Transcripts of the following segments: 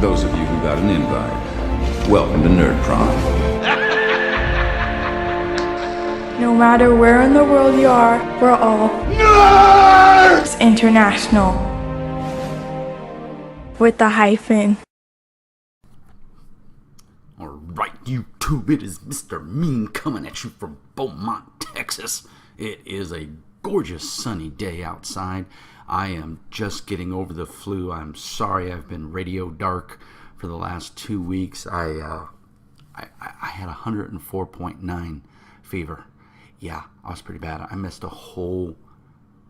those of you who got an invite, welcome to Nerd Prom. No matter where in the world you are, we're all Nerds International. With the hyphen. Alright, YouTube, it is Mr. Mean coming at you from Beaumont, Texas. It is a gorgeous sunny day outside. I am just getting over the flu. I'm sorry I've been radio dark for the last 2 weeks. I had 104.9 fever. Yeah, I was pretty bad. I missed a whole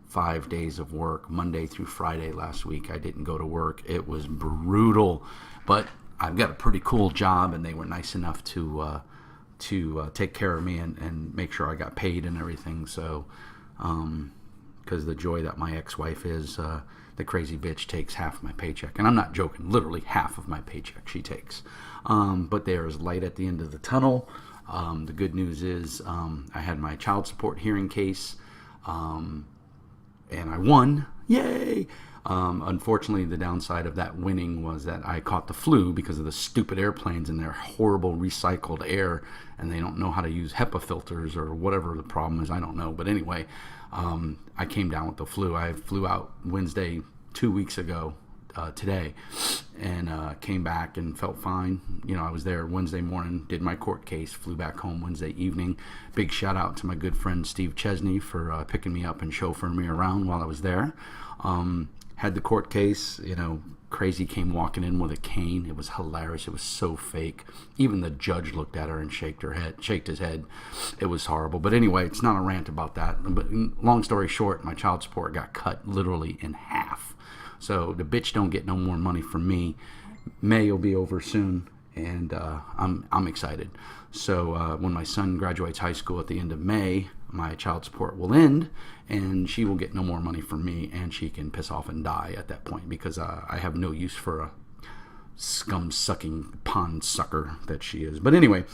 5 days of work, Monday through Friday last week. I didn't go to work. It was brutal, but I've got a pretty cool job, and they were nice enough to take care of me and make sure I got paid and everything. So, because the joy that my ex-wife is, the crazy bitch takes half my paycheck, and I'm not joking. Literally half of my paycheck she takes. But there is light at the end of the tunnel. The good news is I had my child support hearing case, and I won. Yay! Unfortunately, the downside of that winning was that I caught the flu because of the stupid airplanes and their horrible recycled air, and they don't know how to use HEPA filters or whatever the problem is. I don't know. But anyway, I came down with the flu. I flew out Wednesday 2 weeks ago today, and came back and felt fine. You know, I was there Wednesday morning, did my court case, flew back home Wednesday evening. Big shout out to my good friend Steve Chesney for picking me up and chauffeuring me around while I was there. Had the court case, you know, crazy came walking in with a cane. It was hilarious. It was so fake. Even the judge looked at her and shaked his head. It was horrible. But anyway, it's not a rant about that. But long story short, my child support got cut literally in half. So the bitch don't get no more money from me. May will be over soon, and I'm excited. So when my son graduates high school at the end of May, my child support will end, and she will get no more money from me, and she can piss off and die at that point, because I have no use for a scum-sucking pond sucker that she is. But anyway,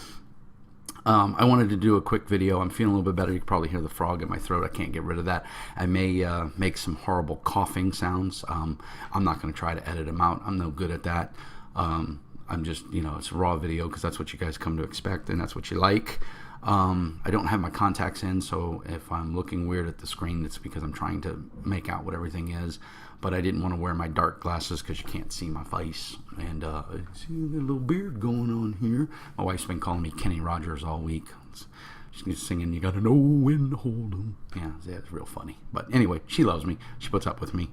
I wanted to do a quick video. I'm feeling a little bit better. You can probably hear the frog in my throat. I can't get rid of that. I may make some horrible coughing sounds. I'm not going to try to edit them out. I'm no good at that. I'm just, you know, it's a raw video because that's what you guys come to expect, and that's what you like. I don't have my contacts in, so if I'm looking weird at the screen, it's because I'm trying to make out what everything is. But I didn't want to wear my dark glasses because you can't see my face. And see a little beard going on here. My wife's been calling me Kenny Rogers all week. She's singing, "You gotta know when to hold 'em." Yeah, it's real funny. But anyway, she loves me. She puts up with me.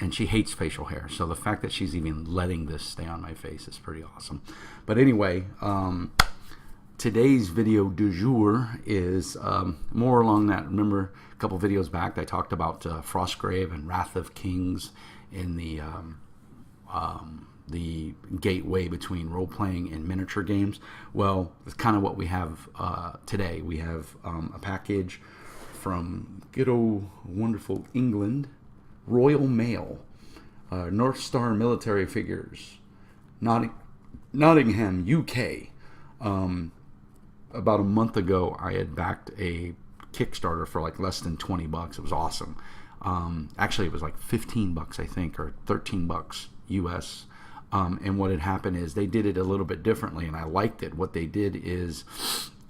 And she hates facial hair. So the fact that she's even letting this stay on my face is pretty awesome. But anyway, today's video du jour is more along that. Remember a couple videos back I talked about Frostgrave and Wrath of Kings in the gateway between role-playing and miniature games. Well, it's kind of what we have today. We have a package from good old wonderful England, Royal Mail, North Star military figures, Nottingham, UK. About a month ago, I had backed a Kickstarter for like less than $20. It was awesome. Actually, it was like $15, I think, or $13 US. And what had happened is they did it a little bit differently, and I liked it. What they did is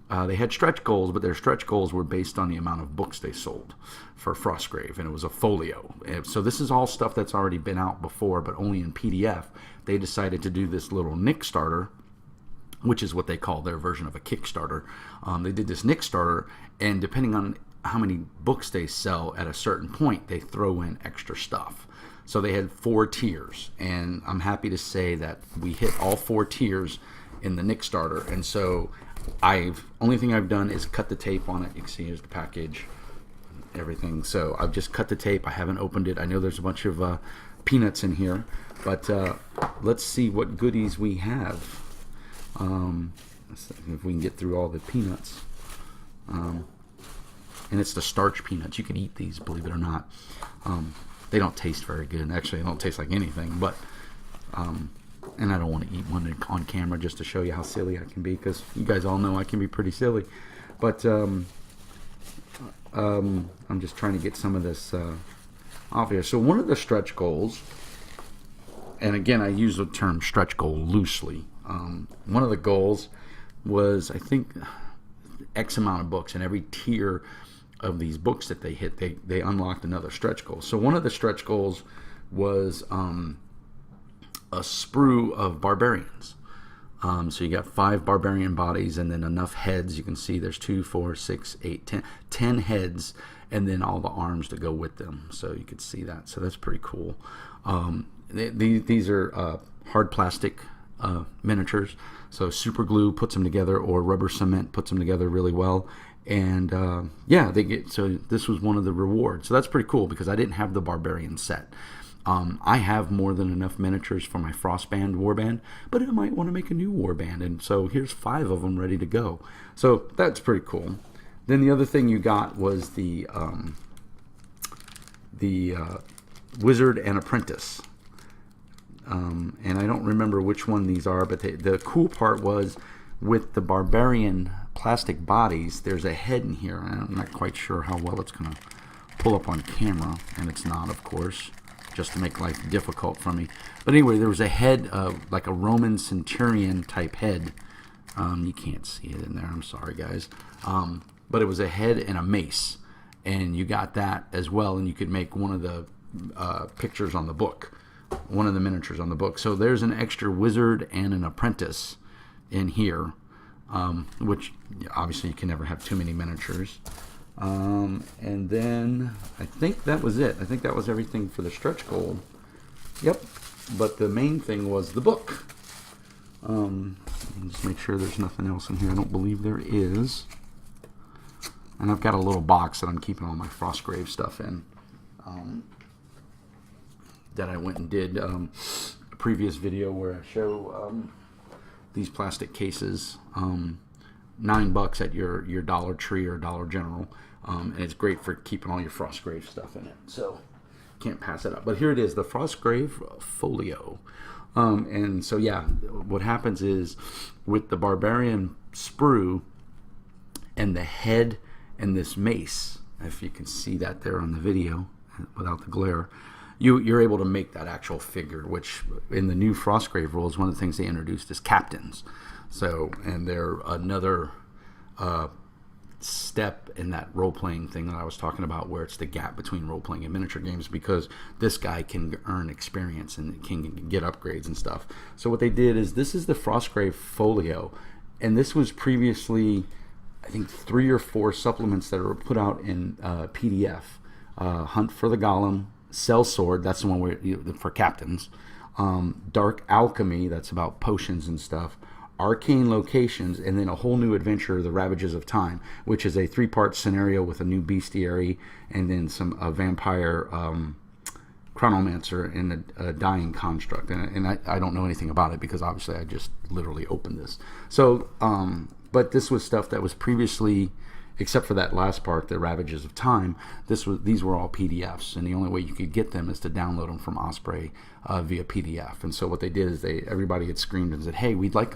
they had stretch goals, but their stretch goals were based on the amount of books they sold for Frostgrave, and it was a folio. And so this is all stuff that's already been out before, but only in PDF. They decided to do this little Nickstarter, which is what they call their version of a Kickstarter. They did this Nickstarter, and depending on how many books they sell at a certain point, they throw in extra stuff. So they had 4 tiers, and I'm happy to say that we hit all 4 tiers in the Nickstarter. And so only thing I've done is cut the tape on it. You can see here's the package, everything. So I've just cut the tape. I haven't opened it. I know there's a bunch of peanuts in here, but let's see what goodies we have. Let's see if we can get through all the peanuts. And it's the starch peanuts. You can eat these, believe it or not. They don't taste very good. Actually, they don't taste like anything. But and I don't want to eat one on camera just to show you how silly I can be, because you guys all know I can be pretty silly. But I'm just trying to get some of this off here. So one of the stretch goals and again, I use the term stretch goal loosely. One of the goals was, I think, X amount of books, and every tier of these books that they hit, they unlocked another stretch goal. So one of the stretch goals was a sprue of barbarians. So you got 5 barbarian bodies and then enough heads. You can see there's 2, 4, 6, 8, 10, 10 heads, and then all the arms to go with them. So you could see that. So that's pretty cool. These are hard plastic miniatures. So super glue puts them together, or rubber cement puts them together really well. And yeah, so this was one of the rewards. So that's pretty cool because I didn't have the barbarian set. I have more than enough miniatures for my Frostband Warband, but I might want to make a new Warband, and so here's 5 of them ready to go. So that's pretty cool. Then the other thing you got was the Wizard and Apprentice. And I don't remember which one these are, but the cool part was with the barbarian plastic bodies, there's a head in here. I'm not quite sure how well it's going to pull up on camera, and it's not, of course, just to make life difficult for me. But anyway, there was a head, like a Roman centurion type head. You can't see it in there, I'm sorry guys. But it was a head and a mace, and you got that as well, and you could make one of the pictures on the book, one of the miniatures on the book. So there's an extra wizard and an apprentice in here, which obviously you can never have too many miniatures. And then I think that was it. I think that was everything for the stretch goal. Yep. But the main thing was the book. Just make sure there's nothing else in here. I don't believe there is. And I've got a little box that I'm keeping all my Frostgrave stuff in. That I went and did a previous video where I show these plastic cases. $9 at your Dollar Tree or Dollar General, and it's great for keeping all your Frostgrave stuff in it. So can't pass it up. But here it is, the Frostgrave Folio. And so yeah, what happens is with the barbarian sprue and the head and this mace, if you can see that there on the video without the glare, you're able to make that actual figure, which in the new Frostgrave rules, one of the things they introduced is captains. So, and they're another step in that role-playing thing that I was talking about, where it's the gap between role-playing and miniature games, because this guy can earn experience and can get upgrades and stuff. So what they did is, this is the Frostgrave Folio, and this was previously, I think, 3 or 4 supplements that were put out in PDF. Hunt for the Golem, Sellsword, that's the one where for captains. Dark Alchemy, that's about potions and stuff. Arcane Locations, and then a whole new adventure, The Ravages of Time, which is a 3-part scenario with a new bestiary, and then a vampire chronomancer and a dying construct. And I don't know anything about it because obviously I just literally opened this. So, but this was stuff that was previously, except for that last part, The Ravages of Time, these were all PDFs, and the only way you could get them is to download them from Osprey via PDF. And so what they did is everybody had screamed and said, "Hey, we'd like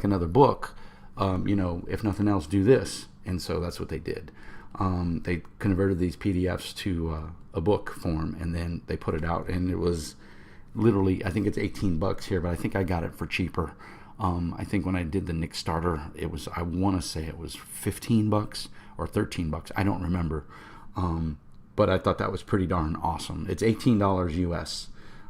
another book. If nothing else, do this." And so that's what they did. They converted these PDFs to a book form, and then they put it out, and it was literally, I think it's $18 here, but I think I got it for cheaper. I think when I did the Nickstarter, I want to say it was $15 or $13. I don't remember. But I thought that was pretty darn awesome. It's $18 US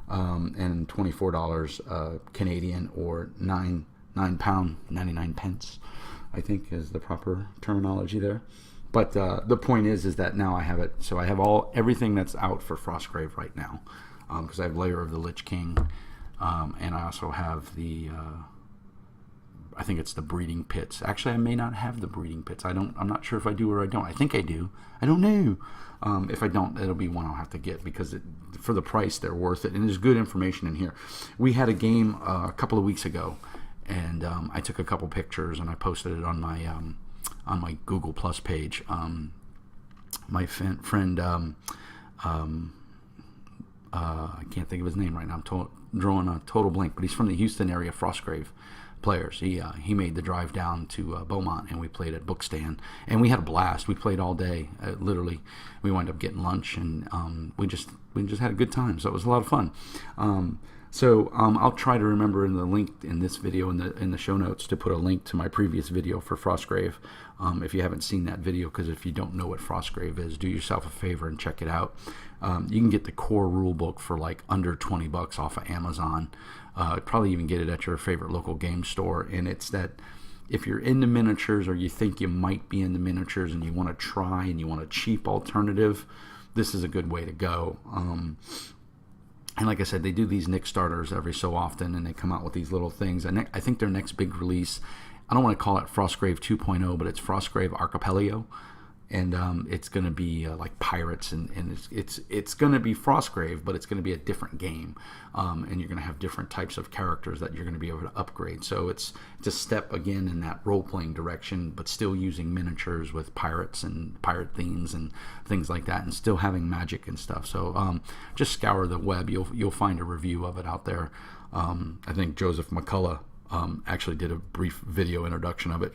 and $24 Canadian, or £9.99, I think is the proper terminology there. But the point is that now I have it. So I have everything that's out for Frostgrave right now, because I have Lair of the Lich King, and I also have the I think it's the breeding pits. Actually, I may not have the breeding pits. I'm not sure if I do or I don't. I think I do. I don't know. If I don't, it'll be one I'll have to get, because for the price, they're worth it. And there's good information in here. We had a game a couple of weeks ago, and I took a couple pictures and I posted it on my Google Plus page. My friend, I can't think of his name right now. I'm drawing a total blank, but he's from the Houston area, Frostgrave players. He made the drive down to Beaumont, and we played at Bookstand, and we had a blast. We played all day. Literally, we wound up getting lunch, and we just had a good time. So it was a lot of fun. So I'll try to remember in the link in this video in the show notes to put a link to my previous video for Frostgrave. If you haven't seen that video, because if you don't know what Frostgrave is, do yourself a favor and check it out. You can get the core rule book for like under $20 off of Amazon. Probably even get it at your favorite local game store. And it's that if you're into miniatures, or you think you might be into miniatures and you want to try and you want a cheap alternative, this is a good way to go. And like I said, they do these Nickstarters every so often, and they come out with these little things. And I think their next big release, I don't want to call it Frostgrave 2.0, but it's Frostgrave Archipelago. And it's going to be like pirates, and it's going to be Frostgrave, but it's going to be a different game, and you're going to have different types of characters that you're going to be able to upgrade. So it's a step again in that role-playing direction, but still using miniatures with pirates and pirate themes and things like that, and still having magic and stuff. So just scour the web; you'll find a review of it out there. I think Joseph McCullough actually did a brief video introduction of it,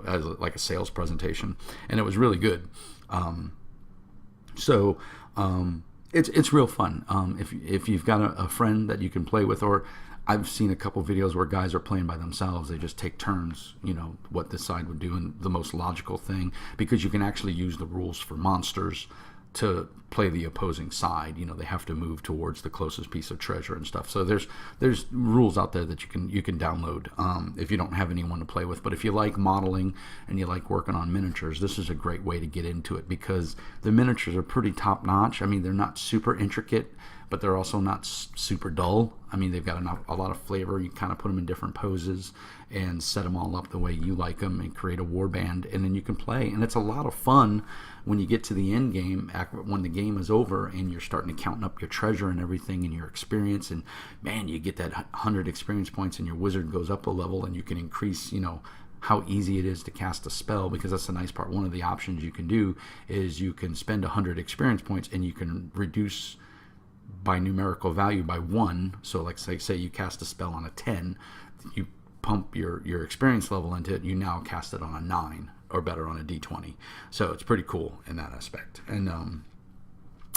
as like a sales presentation, and it was really good. It's real fun. If you've got a friend that you can play with, or I've seen a couple videos where guys are playing by themselves. They just take turns, what this side would do, and the most logical thing, because you can actually use the rules for monsters to play the opposing side. They have to move towards the closest piece of treasure and stuff. So there's rules out there that you can download if you don't have anyone to play with. But if you like modeling and you like working on miniatures, this is a great way to get into it, because the miniatures are pretty top notch. I mean, they're not super intricate, but they're also not super dull. I mean, they've got a lot of flavor. You kind of put them in different poses and set them all up the way you like them, and create a warband, and then you can play. And it's a lot of fun when you get to the end game, when the game is over and you're starting to count up your treasure and everything and your experience, and man, you get that 100 experience points and your wizard goes up a level, and you can increase, how easy it is to cast a spell, because that's the nice part. One of the options you can do is you can spend 100 experience points and you can reduce by numerical value by 1. So like say you cast a spell on a 10, you pump your experience level into it, you now cast it on a 9 or better on a d20. So it's pretty cool in that aspect. And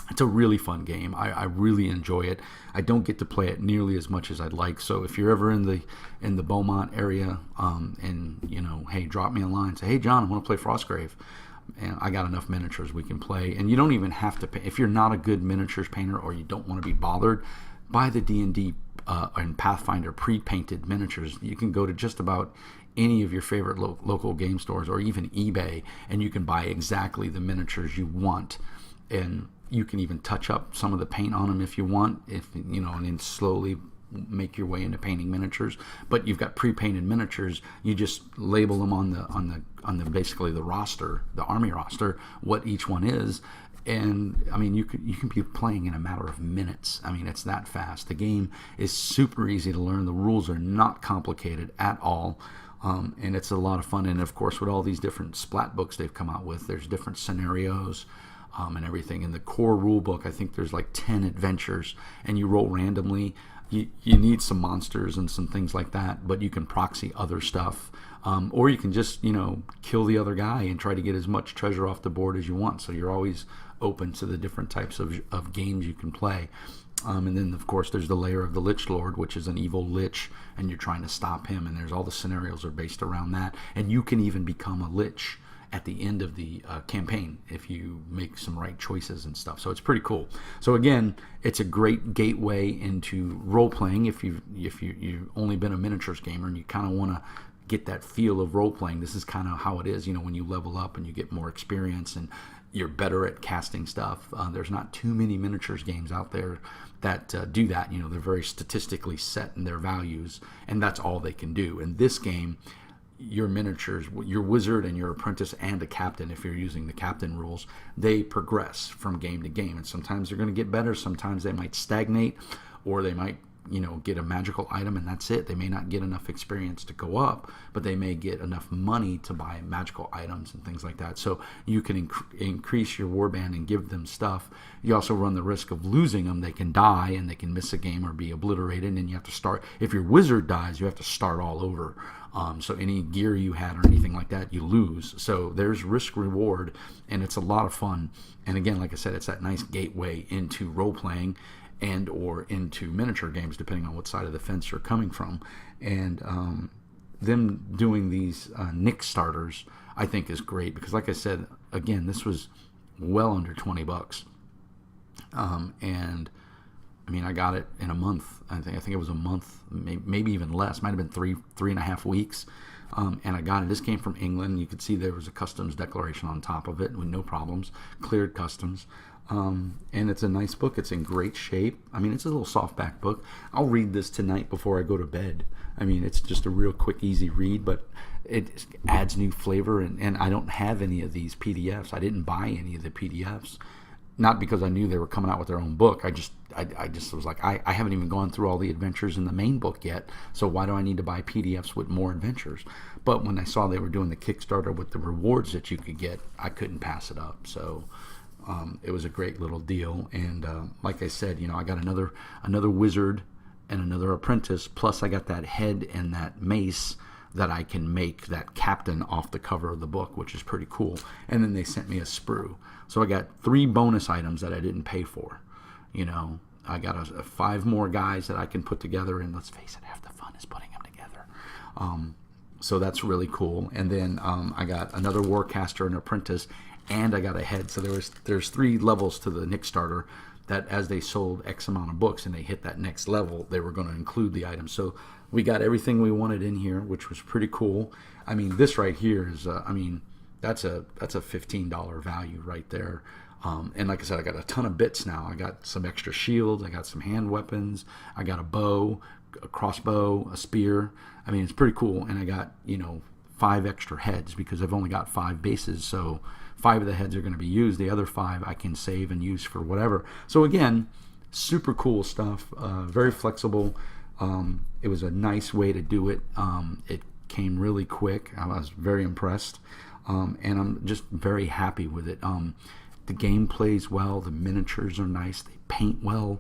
it's a really fun game. I really enjoy it. I don't get to play it nearly as much as I'd like. So if you're ever in the Beaumont area, and hey, drop me a line. Say, hey John, I want to play Frostgrave, and I got enough miniatures we can play. And you don't even have to pay. If you're not a good miniatures painter, or you don't want to be bothered, buy the D&D and Pathfinder pre-painted miniatures. You can go to just about any of your favorite local game stores, or even eBay, and you can buy exactly the miniatures you want. And you can even touch up some of the paint on them if you want, and then slowly make your way into painting miniatures. But you've got pre-painted miniatures. You just label them on the basically the roster, the army roster, what each one is. And I mean, you can be playing in a matter of minutes. I mean, it's that fast. The game is super easy to learn. The rules are not complicated at all. And it's a lot of fun. And of course, with all these different splat books they've come out with, there's different scenarios and everything. In the core rule book, I think there's like 10 adventures, and you roll randomly. You need some monsters and some things like that, but you can proxy other stuff. Or you can just, kill the other guy and try to get as much treasure off the board as you want. So you're always open to the different types of games you can play. And then, of course, there's the layer of the Lich Lord, which is an evil lich, and you're trying to stop him. And there's all the scenarios are based around that. And you can even become a lich at the end of the campaign if you make some right choices and stuff. So it's pretty cool. So again, it's a great gateway into role-playing. If you've only been a miniatures gamer and you kind of want to get that feel of role-playing, this is kind of how it is. When you level up and you get more experience and you're better at casting stuff. There's not too many miniatures games out there that do that. They're very statistically set in their values, and that's all they can do. In this game, your miniatures, your wizard and your apprentice and a captain, if you're using the captain rules, they progress from game to game. And sometimes they're going to get better. Sometimes they might stagnate, or they might get a magical item and that's it. They may not get enough experience to go up, but they may get enough money to buy magical items and things like that. So you can increase your warband and give them stuff. You also run the risk of losing them. They can die and they can miss a game or be obliterated, and you have to start. If your wizard dies, you have to start all over. So any gear you had or anything like that, you lose. So there's risk reward, and it's a lot of fun. And again, like I said, it's that nice gateway into role playing. and or into miniature games, depending on what side of the fence you're coming from. And them doing these Nickstarters, I think, is great because, like I said, again, this was well under $20, and I mean, I got it in a month. I think it was a month, maybe even less. Might have been three and a half weeks. And I got it. This came from England. You could see there was a customs declaration on top of it with no problems, cleared customs. And it's a nice book. It's in great shape. I mean, it's a little softback book. I'll read this tonight before I go to bed. I mean, it's just a real quick, easy read, but it adds new flavor. And I don't have any of these PDFs. I didn't buy any of the PDFs. Not because I knew they were coming out with their own book. I just was like, I haven't even gone through all the adventures in the main book yet, so why do I need to buy PDFs with more adventures? But when I saw they were doing the Kickstarter with the rewards that you could get, I couldn't pass it up. So it was a great little deal. And like I said, I got another wizard and another apprentice, plus I got that head and that mace that I can make that captain off the cover of the book, which is pretty cool. And then they sent me a sprue. So I got 3 bonus items that I didn't pay for. I got a 5 more guys that I can put together, and let's face it, half the fun is putting them together. So that's really cool. And then I got another warcaster and apprentice, and I got a head. So there's 3 levels to the Nickstarter that as they sold X amount of books and they hit that next level, they were going to include the items. So we got everything we wanted in here, which was pretty cool. I mean, this right here is, that's a $15 value right there. And like I said, I got a ton of bits now. I got some extra shields. I got some hand weapons. I got a bow, a crossbow, a spear. I mean, it's pretty cool. And I got, 5 extra heads because I've only got 5 bases. So 5 of the heads are going to be used. The other 5 I can save and use for whatever. So again, super cool stuff. Very flexible. It was a nice way to do it. It came really quick. I was very impressed. And I'm just very happy with it. The game plays well. The miniatures are nice. They paint well.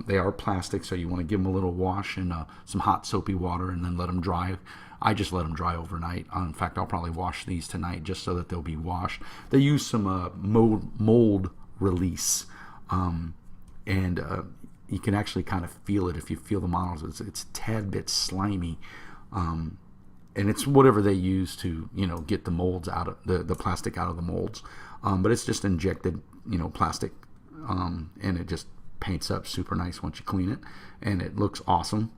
They are plastic, so you want to give them a little wash in some hot soapy water and then let them dry. I just let them dry overnight. In fact, I'll probably wash these tonight just so that they'll be washed. They use some mold release, and you can actually kind of feel it if you feel the models. It's a tad bit slimy. And it's whatever they use to, get the molds out of the plastic out of the molds. But it's just injected, plastic, and it just paints up super nice once you clean it, and it looks awesome.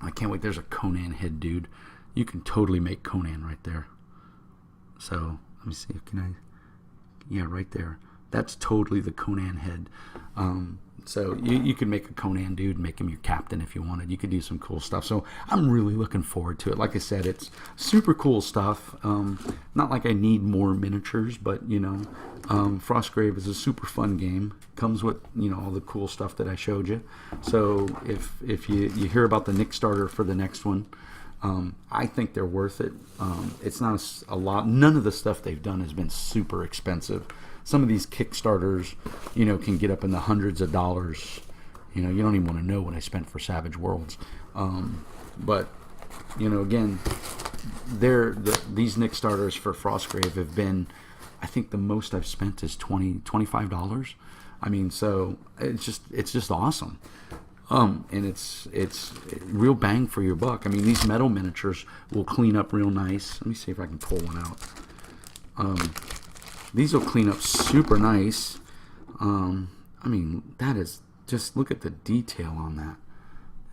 I can't wait. There's a Conan head, dude. You can totally make Conan right there. So let me see. Yeah, right there. That's totally the Conan head. So you could make a Conan dude, make him your captain if you wanted. You could do some cool stuff. So I'm really looking forward to it. Like I said, it's super cool stuff. Not like I need more miniatures, but Frostgrave is a super fun game. Comes with all the cool stuff that I showed you. So if you hear about the Nickstarter for the next one, I think they're worth it. It's not a lot. None of the stuff they've done has been super expensive. Some of these Kickstarters, can get up in the hundreds of dollars. You don't even want to know what I spent for Savage Worlds. But, again, these Nickstarters for Frostgrave have been, I think the most I've spent is $25. I mean, so it's just awesome. And it's real bang for your buck. I mean, these metal miniatures will clean up real nice. Let me see if I can pull one out. These will clean up super nice. I mean, that is just, look at the detail on that.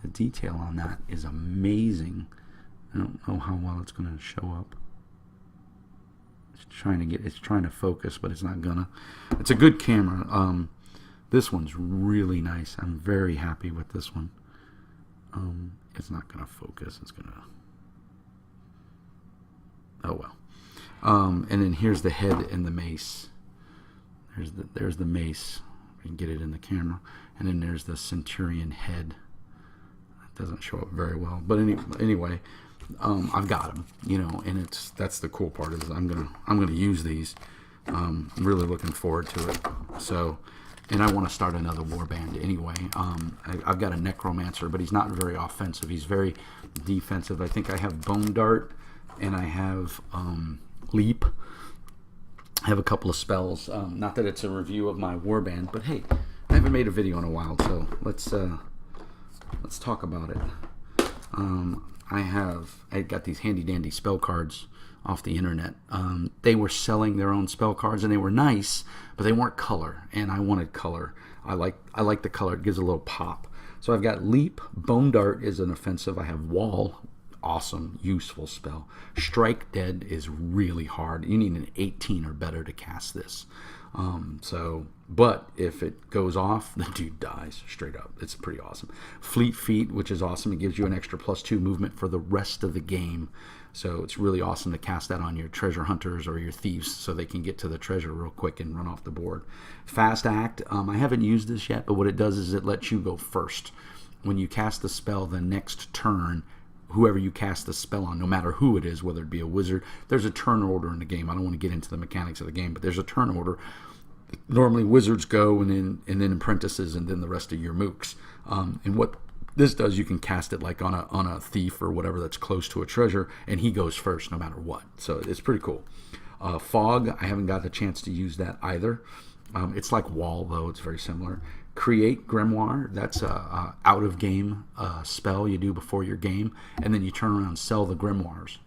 The detail on that is amazing. I don't know how well it's going to show up. It's trying to focus, but it's not gonna. It's a good camera. This one's really nice. I'm very happy with this one. It's not gonna focus. It's gonna. Oh well. And then here's the head and the mace. There's the mace. We can get it in the camera. And then there's the Centurion head. That doesn't show up very well, but anyway, I've got them. And that's the cool part is I'm gonna use these. I'm really looking forward to it. So, and I want to start another warband anyway. I've got a necromancer, but he's not very offensive. He's very defensive. I think I have bone dart, and I have leap. I have a couple of spells. Not that it's a review of my warband, but hey, haven't made a video in a while, so let's talk about it. I got these handy dandy spell cards off the internet. They were selling their own spell cards, and they were nice, but they weren't color, and I wanted color. I like the color. It gives a little pop. So I've got Leap. Bone Dart is an offensive. I have Wall. Awesome, useful spell. Strike Dead is really hard. You need an 18 or better to cast this. But if it goes off, the dude dies straight up. It's pretty awesome. Fleet Feet, which is awesome. It gives you an extra +2 movement for the rest of the game. So it's really awesome to cast that on your treasure hunters or your thieves so they can get to the treasure real quick and run off the board. Fast Act, I haven't used this yet, but what it does is it lets you go first. When you cast the spell the next turn, whoever you cast the spell on, no matter who it is, whether it be a wizard, there's a turn order in the game. I don't want to get into the mechanics of the game, but there's a turn order. Normally wizards go and then apprentices and then the rest of your mooks. And what this does, you can cast it like on a thief or whatever that's close to a treasure, and he goes first no matter what. So it's pretty cool. Fog, I haven't got a chance to use that either. It's like Wall, though. It's very similar. Create Grimoire, that's a out-of-game spell you do before your game, and then you turn around and sell the grimoires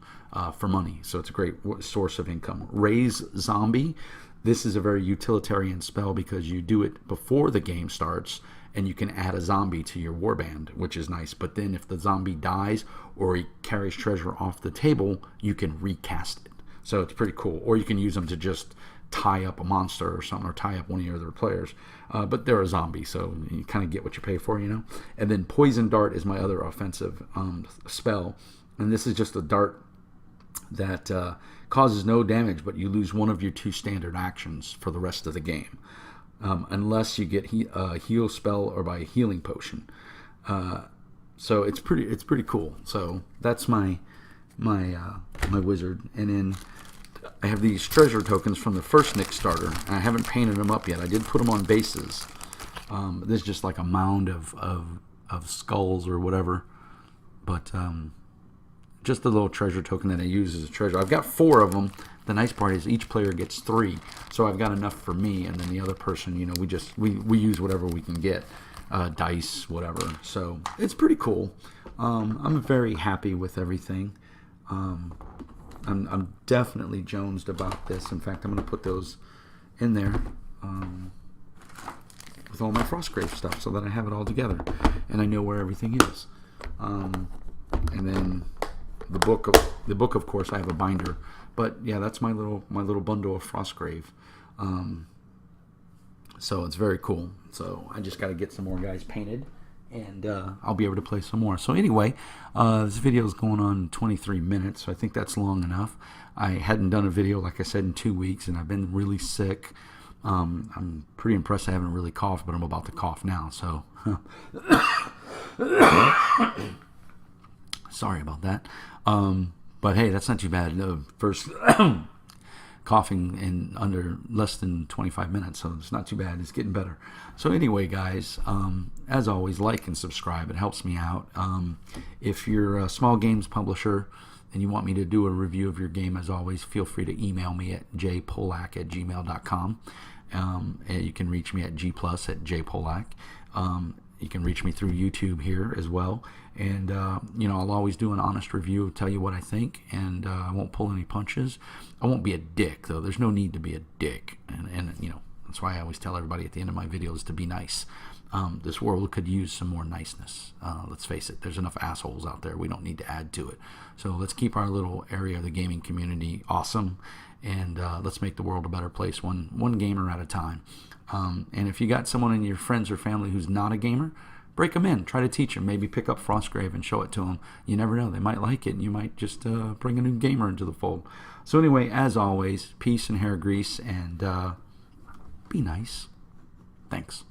for money. So it's a great source of income. Raise Zombie, this is a very utilitarian spell because you do it before the game starts, and you can add a zombie to your warband, which is nice. But then if the zombie dies or he carries treasure off the table, you can recast it. So it's pretty cool. Or you can use them to just tie up a monster or something, or tie up one of your other players. But they're a zombie, so you kind of get what you pay for, you know. And then Poison Dart is my other offensive spell. And this is just a dart that causes no damage, but you lose one of your 2 standard actions for the rest of the game. Unless you get a heal spell or by a healing potion. So it's pretty cool. So that's my wizard. And then I have these treasure tokens from the first Nickstarter. I haven't painted them up yet. I did put them on bases. This is just like a mound of skulls or whatever. But just a little treasure token that I use as a treasure. I've got 4 of them. The nice part is each player gets 3, so I've got enough for me, and then the other person, you know, we use whatever we can get, dice, whatever. So it's pretty cool. I'm very happy with everything. I'm definitely jonesed about this. In fact, I'm going to put those in there with all my Frostgrave stuff so that I have it all together and I know where everything is. And then the book, of course, I have a binder. But yeah, that's my little bundle of Frostgrave. So it's very cool. So I just got to get some more guys painted, and I'll be able to play some more. So anyway, this video is going on 23 minutes, so I think that's long enough. I hadn't done a video, like I said, in 2 weeks, and I've been really sick. I'm pretty impressed I haven't really coughed, but I'm about to cough now, so sorry about that. But hey, that's not too bad. The first coughing in under less than 25 minutes, so it's not too bad. It's getting better. So anyway, guys, as always, like and subscribe. It helps me out. If you're a small games publisher and you want me to do a review of your game, as always, feel free to email me at jpolak@gmail.com. And you can reach me at g+@jpolak. You can reach me through YouTube here as well. And, you know, I'll always do an honest review, tell you what I think, and I won't pull any punches. I won't be a dick, though. There's no need to be a dick. And you know, that's why I always tell everybody at the end of my videos to be nice. This world could use some more niceness. Let's face it, there's enough assholes out there. We don't need to add to it. So let's keep our little area of the gaming community awesome, and let's make the world a better place, one gamer at a time. And if you got someone in your friends or family who's not a gamer, break them in. Try to teach them. Maybe pick up Frostgrave and show it to them. You never know. They might like it, and you might just bring a new gamer into the fold. So anyway, as always, peace and hair grease, and be nice. Thanks.